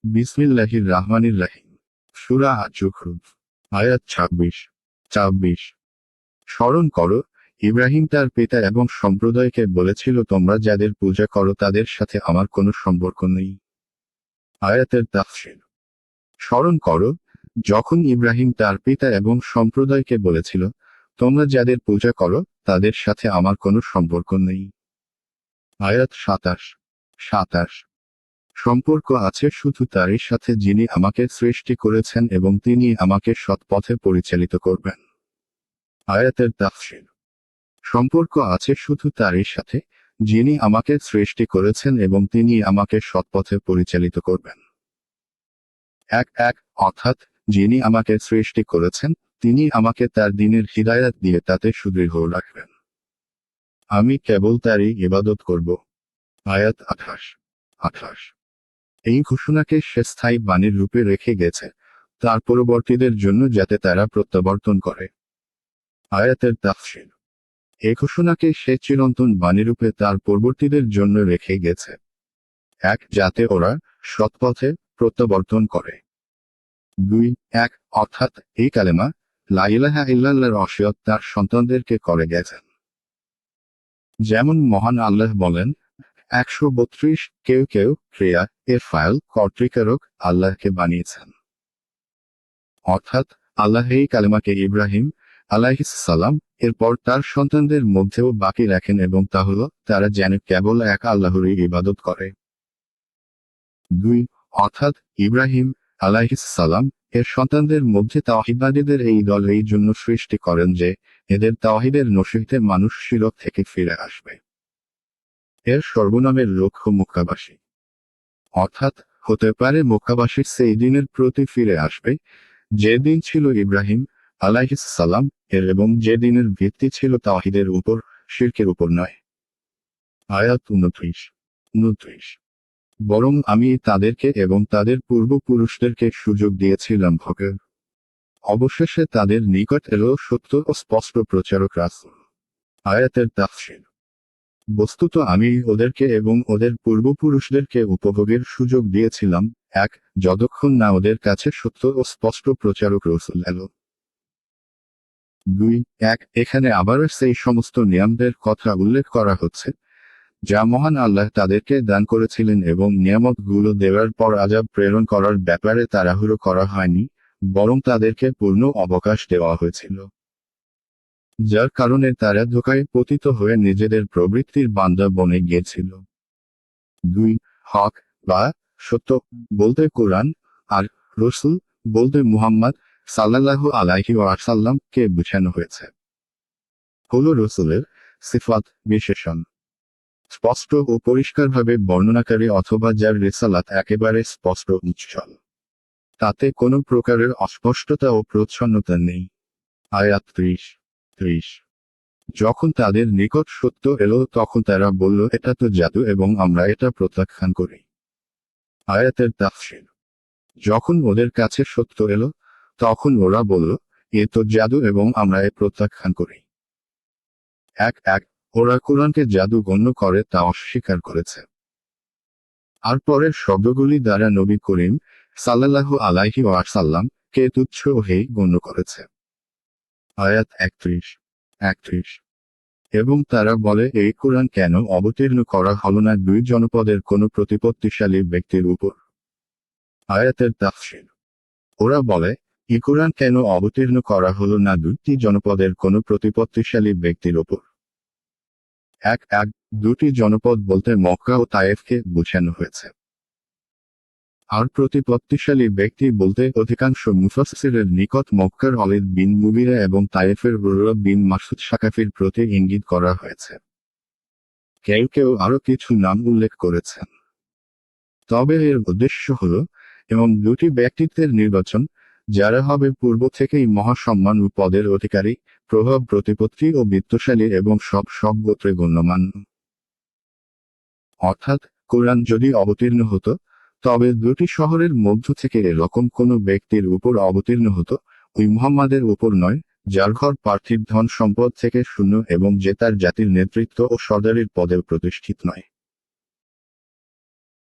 বিসমিল্লাহির রাহমানির রাহিম। সূরা আয-যুখরুফ, আয়াত ২৬। স্মরণ করো, ইব্রাহিম তার পিতা এবং সম্প্রদায়কে বলেছিল, তোমরা যাদের পূজা করো তাদের সাথে আমার কোনো সম্পর্ক নেই। আয়াতের তাফসীর। স্মরণ করো, যখন ইব্রাহিম তার পিতা এবং সম্প্রদায়কে বলেছিল, তোমরা যাদের পূজা করো তাদের সাথে আমার কোনো সম্পর্ক নেই। আয়াত ২৭। সম্পর্ক আছে শুধু তারই সাথে যিনি আমাকে সৃষ্টি করেছেন এবং তিনি আমাকে সৎ পথে পরিচালিত করবেন। আয়াতের তাফসীর। সম্পর্ক আছে শুধু তারই সাথে যিনি আমাকে সৃষ্টি করেছেন এবং তিনি আমাকে সৎ পথে পরিচালিত করবেন। অর্থাৎ যিনি আমাকে সৃষ্টি করেছেন তিনি আমাকে তার দ্বীনের হিদায়াত দিয়ে তাতে সুদৃঢ় রাখবেন। আমি কেবল তারই ইবাদত করব। আয়াত ২৮। এই ঘোষণাকে সে স্থায়ী বাণীর রূপে রেখে গেছে তার পরবর্তীদের জন্য যাতে তারা প্রত্যাবর্তন করে। আয়াতের তাফসীর। এ ঘোষণাকে সে চিরন্তন বাণীরূপে তার পরবর্তীদের জন্য রেখে গেছে, যাতে ওরা সৎপথে প্রত্যাবর্তন করে। অর্থাৎ এই কালেমা লা ইলাহা ইল্লাল্লাহর ওসিয়ত তার সন্তানদেরকে করে গেছেন। যেমন মহান আল্লাহ বলেন ১৩২, কেউ কেউ ক্রিয়া এর ফাইল কর্তৃকারক আল্লাহকে বানিয়েছেন। অর্থাৎ আল্লাহ এই কালেমাকে ইব্রাহিম আলাইহিস সালাম এরপর তার সন্তানদের মধ্যেও বাকি রাখেন এবং তা হল তারা যেন কেবল এক আল্লাহরই ইবাদত করে। অর্থাৎ ইব্রাহিম আলাইহিস সালাম এর সন্তানদের মধ্যে তাওহীদবাদীদের এই দল এই জন্য সৃষ্টি করেন যে এদের তাওহীদের নসিহতে মানুষ শিরক থেকে ফিরে আসবে। এর সর্বনামের লক্ষ্য মক্কাবাসী। অর্থাৎ হতে পারে মক্কাবাসীর সেই দিনের প্রতি ফিরে আসবে যে দিন ছিল ইব্রাহিম আলাইহিস সালাম এর এবং যে দিনের ভিত্তি ছিল তাওহীদের উপর, শিরকের উপর নয়। আয়াত ২৯। বরং আমি তাদেরকে এবং তাদের পূর্বপুরুষদেরকে সুযোগ দিয়েছিলাম ভোগের। অবশেষে তাদের নিকট এলো সত্য ও স্পষ্ট প্রচারক রাসূল। আয়াতের তাফসীর। বস্তুত আমি ওদেরকে এবং ওদের পূর্বপুরুষদেরকে উপভোগের সুযোগ দিয়েছিলাম, যতক্ষণ না ওদের কাছে সত্য ও স্পষ্ট প্রচারক রাসূল এলো। এখানে আবার সেই সমস্ত নিয়ামদের কথা উল্লেখ করা হচ্ছে যা মহান আল্লাহ তাদেরকে দান করেছিলেন এবং নিয়ামতগুলো দেওয়ার পর আযাব প্রেরণ করার ব্যাপারে তাড়াহুড়ো করা হয়নি, বরং তাদেরকে পূর্ণ অবকাশ দেওয়া হয়েছিল, যার কারণে তারা ধোঁকায় পতিত হয়ে নিজেদের প্রবৃত্তির বান্দা বনে গিয়েছিল। হক বা সত্য বলতে কোরআন আর রাসূল বলতে মুহাম্মদ সাল্লাল্লাহু আলাইহি ওয়াসাল্লাম কে বোঝানো হয়েছে। হলো রাসূলের সিফাত বিশেষণ, স্পষ্ট ও পরিষ্কারভাবে বর্ণনাকারী অথবা যার রিসালাত একেবারে স্পষ্ট উজ্জ্বল, তাতে কোনো প্রকারের অস্পষ্টতা ও প্রচ্ছন্নতা নেই। আয়াত ৩০। যখন তাদের নিকট সত্য এলো তখন তারা বলল, এটা তো জাদু এবং আমরা এটা প্রত্যাখ্যান করি। আয়াতের তাফসীর। যখন ওদের কাছে সত্য এলো তখন ওরা বলল, এ তো জাদু এবং আমরা এ প্রত্যাখ্যান করি। ওরা কোরআনকে জাদু গণ্য করে তা অস্বীকার করেছে। আর পরের শব্দগুলি দ্বারা নবী করিম সাল্লাল্লাহু আলাইহি ওয়াসাল্লাম কে তুচ্ছ ও হেয় গণ্য করেছে। আয়াত ৩১। এবং তারা বলে, এই কোরআন কেন অবতীর্ণ করা হলো না দুই জনপদের কোনো প্রতিপত্তিশালী ব্যক্তির উপর। আয়াতের তাফসীর। ওরা বলে, এই কোরআন কেন অবতীর্ণ করা হলো না দুটি জনপদের কোনো প্রতিপত্তিশালী ব্যক্তির উপর। দুটি জনপদ বলতে মক্কা ও তায়েফকে বোঝানো হয়েছে। আর প্রতিপত্তিশালী ব্যক্তি বলতে অধিকাংশ মুফাসসিরের নিকট মক্কার ওলীদ বিন মুগীরা এবং তায়েফের উরওয়া বিন মাসউদ সাকাফির প্রতি ইঙ্গিত করা হয়েছে। কেউ কেউ আরো কিছু নাম উল্লেখ করেছেন। তবে এর উদ্দেশ্য হল এবং দুটি ব্যক্তিত্বের নির্বাচন যারা হবে পূর্ব থেকেই মহাসম্মান ও পদের অধিকারী, প্রভাব প্রতিপত্তি ও বিত্তশালী এবং সব গোত্রে গণ্যমান। অর্থাৎ কোরআন যদি অবতীর্ণ হতো তবে দুটি শহরের মধ্য থেকে এরকম কোনো ব্যক্তির উপর অবতীর্ণ হতো, ওই মুহাম্মাদের উপর নয়, যার ঘর পার্থিব ধন সম্পদ থেকে শূন্য এবং যে তার জাতির নেতৃত্ব ও সর্দারির পদে প্রতিষ্ঠিত নয়।